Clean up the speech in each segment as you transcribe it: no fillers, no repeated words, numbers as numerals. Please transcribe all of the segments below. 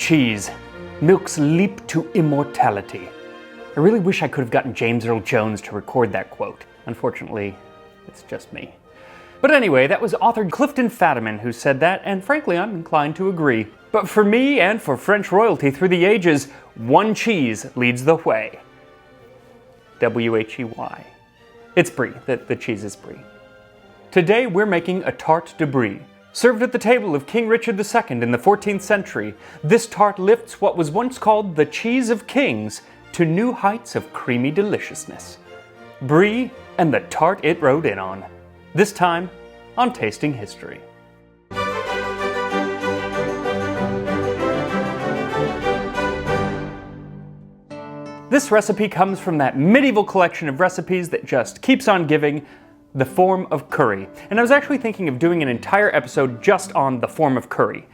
cheese. Milk's leap to immortality. I really wish I could have gotten James Earl Jones to record that quote. Unfortunately, it's just me. But anyway, that was author Clifton Fadiman who said that, and frankly, I'm inclined to agree. But for me and for French royalty through the ages, one cheese leads the way. W-H-E-Y. It's Brie, the cheese is Brie. Today we're making a Tart de Bry. Served at the table of King Richard II in the 14th century, this tart lifts what was once called the cheese of kings to new heights of creamy deliciousness. Brie and the tart it rode in on. This time on Tasting History. This recipe comes from that medieval collection of recipes that just keeps on giving, the Forme of Cury. And I was actually thinking of doing an entire episode just on the Forme of Cury,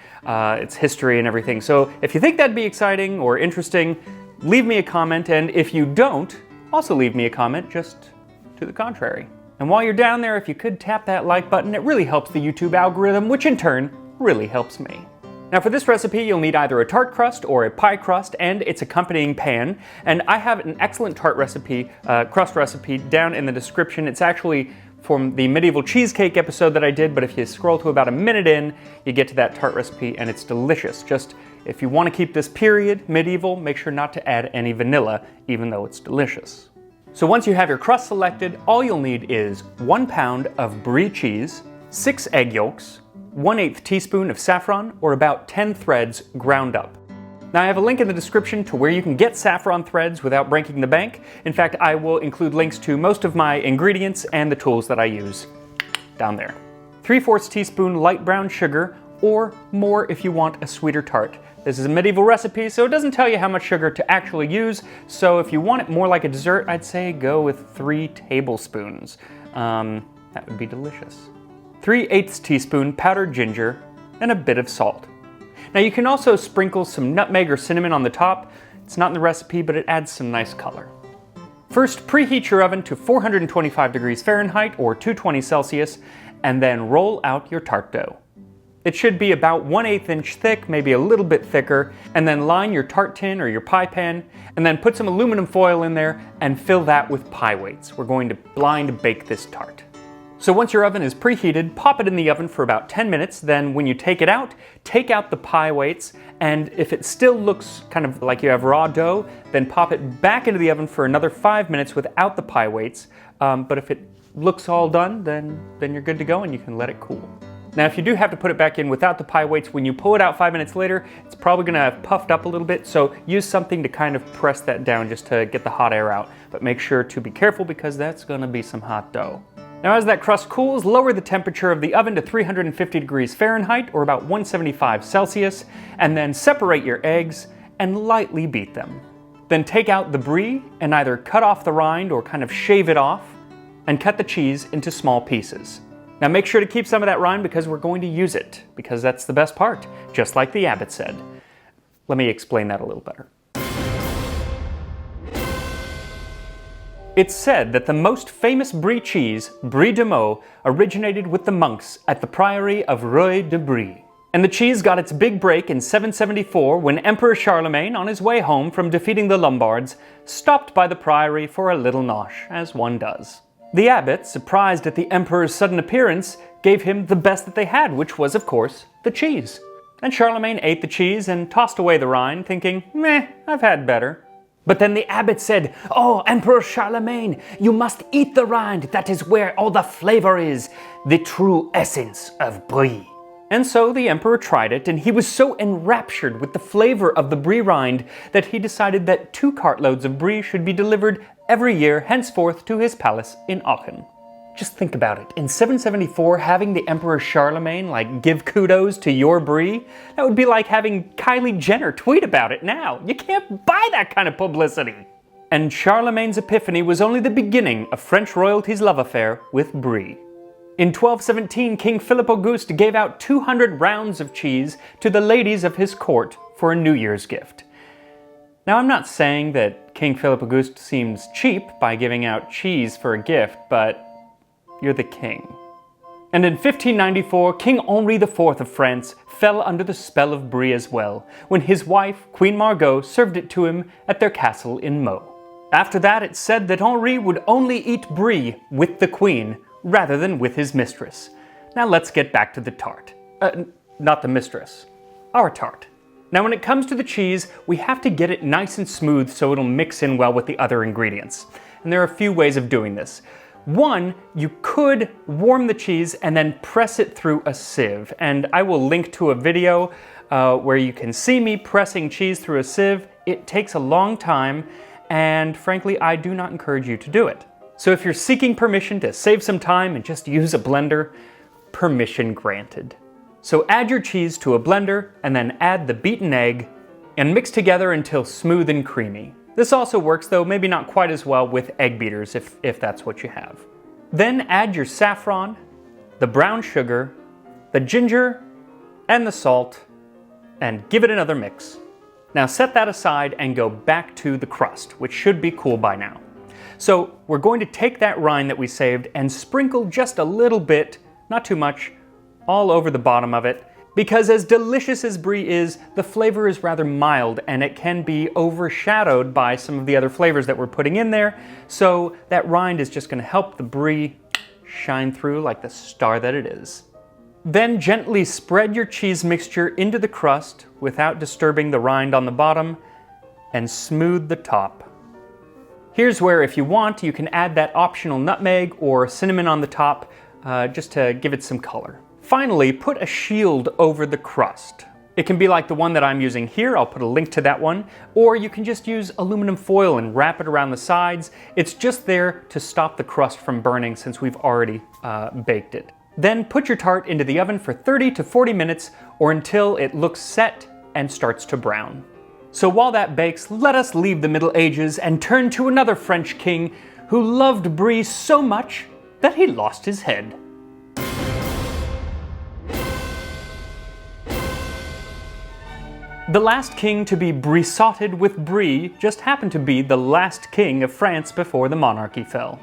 its history and everything. So if you think that'd be exciting or interesting, leave me a comment, and if you don't, also leave me a comment just to the contrary. And while you're down there, if you could tap that like button, it really helps the YouTube algorithm, which in turn really helps me. Now for this recipe, you'll need either a tart crust or a pie crust and its accompanying pan. And I have an excellent tart recipe, crust recipe, down in the description. It's actually from the medieval cheesecake episode that I did, but if you scroll to about a minute in, you get to that tart recipe and it's delicious. Just, if you want to keep this period medieval, make sure not to add any vanilla, even though it's delicious. So once you have your crust selected, all you'll need is 1 pound of Brie cheese, 6 egg yolks, 1/8 teaspoon of saffron, or about 10 threads ground up. Now I have a link in the description to where you can get saffron threads without breaking the bank. In fact, I will include links to most of my ingredients and the tools that I use down there. 3/4 teaspoon light brown sugar, or more if you want a sweeter tart. This is a medieval recipe, so it doesn't tell you how much sugar to actually use, so if you want it more like a dessert, I'd say go with 3 tablespoons. That would be delicious. 3/8 teaspoon powdered ginger, and a bit of salt. Now you can also sprinkle some nutmeg or cinnamon on the top. It's not in the recipe, but it adds some nice color. First, preheat your oven to 425 degrees Fahrenheit or 220 Celsius, and then roll out your tart dough. It should be about 1/8 inch thick, maybe a little bit thicker, and then line your tart tin or your pie pan, and then put some aluminum foil in there and fill that with pie weights. We're going to blind bake this tart. So once your oven is preheated, pop it in the oven for about 10 minutes, then when you take it out, take out the pie weights, and if it still looks kind of like you have raw dough, then pop it back into the oven for another 5 minutes without the pie weights. But if it looks all done, then you're good to go and you can let it cool. Now if you do have to put it back in without the pie weights, when you pull it out 5 minutes later, it's probably gonna have puffed up a little bit, so use something to kind of press that down just to get the hot air out. But make sure to be careful because that's gonna be some hot dough. Now as that crust cools, lower the temperature of the oven to 350 degrees Fahrenheit or about 175 Celsius, and then separate your eggs and lightly beat them. Then take out the Brie and either cut off the rind or kind of shave it off, and cut the cheese into small pieces. Now make sure to keep some of that rind because we're going to use it, because that's the best part, just like the abbot said. Let me explain that a little better. It's said that the most famous Brie cheese, Brie de Meaux, originated with the monks at the priory of Rawe de Brie. And the cheese got its big break in 774 when Emperor Charlemagne, on his way home from defeating the Lombards, stopped by the priory for a little nosh, as one does. The abbot, surprised at the emperor's sudden appearance, gave him the best that they had, which was, of course, the cheese. And Charlemagne ate the cheese and tossed away the rind, thinking, meh, I've had better. But then the abbot said, "Oh, Emperor Charlemagne, you must eat the rind. That is where all the flavor is, the true essence of Brie." And so the emperor tried it, and he was so enraptured with the flavor of the Brie rind that he decided that 2 cartloads of Brie should be delivered every year henceforth to his palace in Aachen. Just think about it. In 774, having the Emperor Charlemagne give kudos to your Brie, that would be like having Kylie Jenner tweet about it now. You can't buy that kind of publicity. And Charlemagne's epiphany was only the beginning of French royalty's love affair with Brie. In 1217, King Philip Auguste gave out 200 rounds of cheese to the ladies of his court for a New Year's gift. Now, I'm not saying that King Philip Auguste seems cheap by giving out cheese for a gift, but you're the king. And in 1594, King Henri IV of France fell under the spell of Brie as well, when his wife, Queen Margot, served it to him at their castle in Meaux. After that, it's said that Henri would only eat Brie with the Queen, rather than with his mistress. Now let's get back to the tart. Not the mistress. Our tart. Now when it comes to the cheese, we have to get it nice and smooth so it'll mix in well with the other ingredients. And there are a few ways of doing this. One, you could warm the cheese and then press it through a sieve. And I will link to a video where you can see me pressing cheese through a sieve. It takes a long time, and frankly, I do not encourage you to do it. So if you're seeking permission to save some time and just use a blender, permission granted. So add your cheese to a blender and then add the beaten egg and mix together until smooth and creamy. This also works, though maybe not quite as well with egg beaters if that's what you have. Then add your saffron, the brown sugar, the ginger, and the salt, and give it another mix. Now set that aside and go back to the crust, which should be cool by now. So we're going to take that rind that we saved and sprinkle just a little bit, not too much, all over the bottom of it, because as delicious as Brie is, the flavor is rather mild and it can be overshadowed by some of the other flavors that we're putting in there, so that rind is just going to help the Brie shine through like the star that it is. Then gently spread your cheese mixture into the crust without disturbing the rind on the bottom, and smooth the top. Here's where, if you want, you can add that optional nutmeg or cinnamon on the top, just to give it some color. Finally, put a shield over the crust. It can be like the one that I'm using here, I'll put a link to that one, or you can just use aluminum foil and wrap it around the sides. It's just there to stop the crust from burning since we've already baked it. Then put your tart into the oven for 30 to 40 minutes or until it looks set and starts to brown. So while that bakes, let us leave the Middle Ages and turn to another French king who loved Brie so much that he lost his head. The last king to be brisotted with Brie just happened to be the last king of France before the monarchy fell.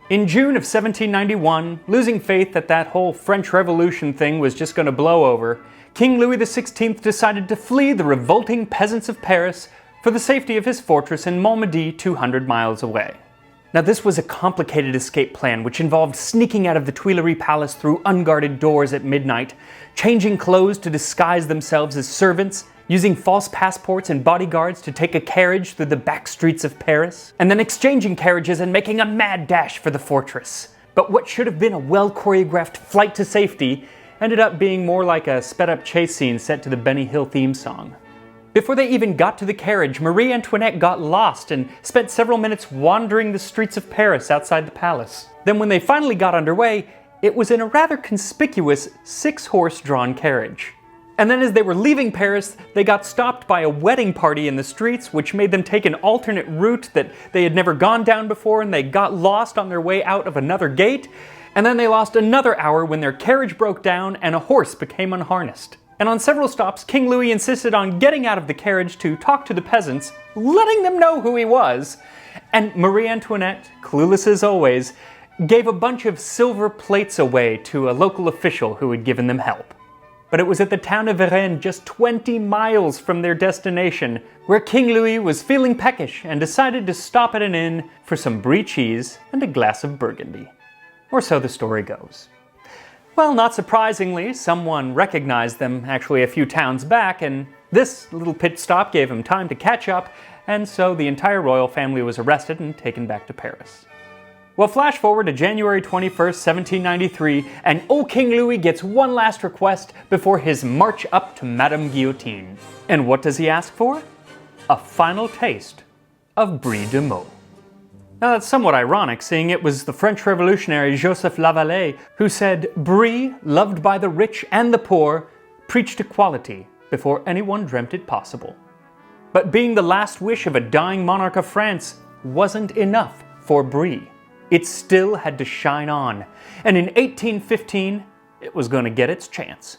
In June of 1791, losing faith that that whole French Revolution thing was just going to blow over, King Louis XVI decided to flee the revolting peasants of Paris for the safety of his fortress in Montmedy 200 miles away. Now this was a complicated escape plan which involved sneaking out of the Tuileries Palace through unguarded doors at midnight, changing clothes to disguise themselves as servants, using false passports and bodyguards to take a carriage through the back streets of Paris, and then exchanging carriages and making a mad dash for the fortress. But what should have been a well-choreographed flight to safety ended up being more like a sped-up chase scene set to the Benny Hill theme song. Before they even got to the carriage, Marie Antoinette got lost and spent several minutes wandering the streets of Paris outside the palace. Then when they finally got underway, it was in a rather conspicuous 6-horse-drawn carriage. And then as they were leaving Paris, they got stopped by a wedding party in the streets, which made them take an alternate route that they had never gone down before, and they got lost on their way out of another gate. And then they lost another hour when their carriage broke down and a horse became unharnessed. And on several stops, King Louis insisted on getting out of the carriage to talk to the peasants, letting them know who he was. And Marie Antoinette, clueless as always, gave a bunch of silver plates away to a local official who had given them help. But it was at the town of Ayren, just 20 miles from their destination, where King Louis was feeling peckish and decided to stop at an inn for some Brie cheese and a glass of Burgundy. Or so the story goes. Well, not surprisingly, someone recognized them actually a few towns back, and this little pit stop gave him time to catch up, and so the entire royal family was arrested and taken back to Paris. Well, flash forward to January 21st, 1793, and old King Louis gets one last request before his march up to Madame Guillotine. And what does he ask for? A final taste of Brie de Meaux. Now that's somewhat ironic, seeing it was the French revolutionary Joseph Lavallee who said, "Brie, loved by the rich and the poor, preached equality before anyone dreamt it possible." But being the last wish of a dying monarch of France wasn't enough for Brie. It still had to shine on, and in 1815, it was going to get its chance.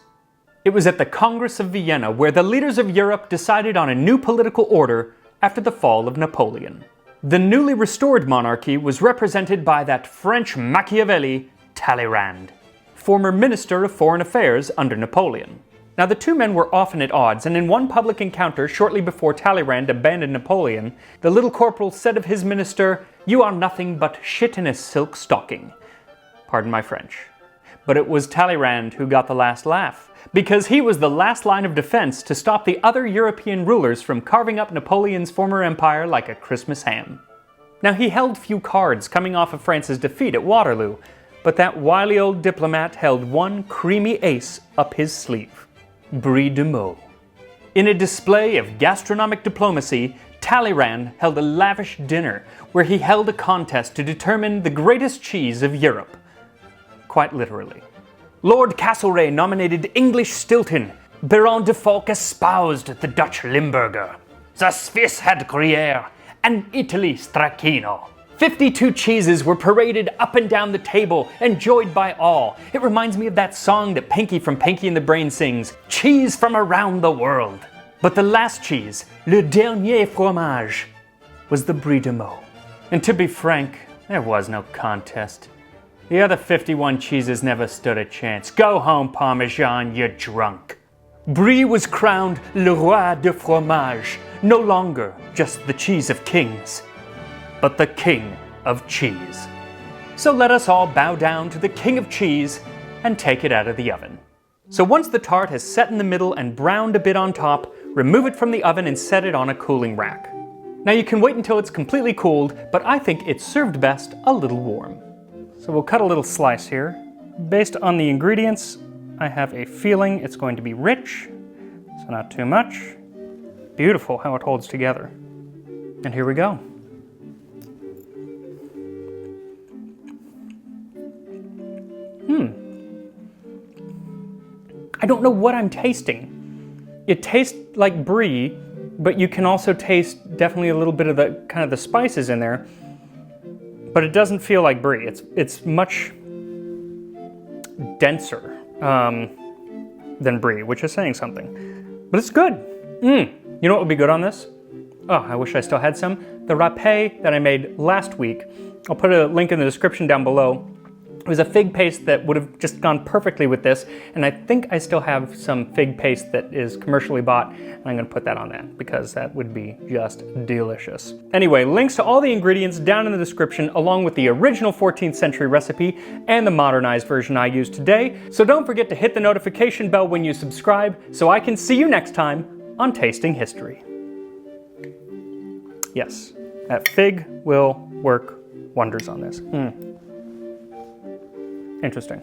It was at the Congress of Vienna where the leaders of Europe decided on a new political order after the fall of Napoleon. The newly restored monarchy was represented by that French Machiavelli, Talleyrand. former Minister of Foreign Affairs under Napoleon. Now, the two men were often at odds, and in one public encounter shortly before Talleyrand abandoned Napoleon, the little corporal said of his minister, "You are nothing but shit in a silk stocking." Pardon my French. But it was Talleyrand who got the last laugh, because he was the last line of defense to stop the other European rulers from carving up Napoleon's former empire like a Christmas ham. Now, he held few cards coming off of France's defeat at Waterloo, but that wily old diplomat held one creamy ace up his sleeve. Brie de Meaux. In a display of gastronomic diplomacy, Talleyrand held a lavish dinner where he held a contest to determine the greatest cheese of Europe. Quite literally. Lord Castlereagh nominated English Stilton, Baron de Falk espoused the Dutch Limburger, the Swiss had Gruyere, and Italy Stracchino. 52 cheeses were paraded up and down the table, enjoyed by all. It reminds me of that song that Pinky from Pinky and the Brain sings, "Cheese from around the world." But the last cheese, le dernier fromage, was the Brie de Meaux. And to be frank, there was no contest. The other 51 cheeses never stood a chance. Go home, Parmesan, you're drunk. Brie was crowned le roi de fromage, no longer just the cheese of kings, but the king of cheese. So let us all bow down to the king of cheese and take it out of the oven. So once the tart has set in the middle and browned a bit on top, remove it from the oven and set it on a cooling rack. Now you can wait until it's completely cooled, but I think it's served best a little warm. So we'll cut a little slice here. Based on the ingredients, I have a feeling it's going to be rich, so not too much. Beautiful how it holds together. And here we go. I don't know what I'm tasting. It tastes like brie, but you can also taste definitely a little bit of the kind of the spices in there. But it doesn't feel like brie. It's much denser than brie, which is saying something. But it's good. You know what would be good on this? Oh, I wish I still had some. The rape that I made last week. I'll put a link in the description down below. It was a fig paste that would have just gone perfectly with this, and I think I still have some fig paste that is commercially bought, and I'm gonna put that on that because that would be just delicious. Anyway, links to all the ingredients down in the description, along with the original 14th century recipe and the modernized version I used today. So don't forget to hit the notification bell when you subscribe so I can see you next time on Tasting History. Yes, that fig will work wonders on this. Interesting.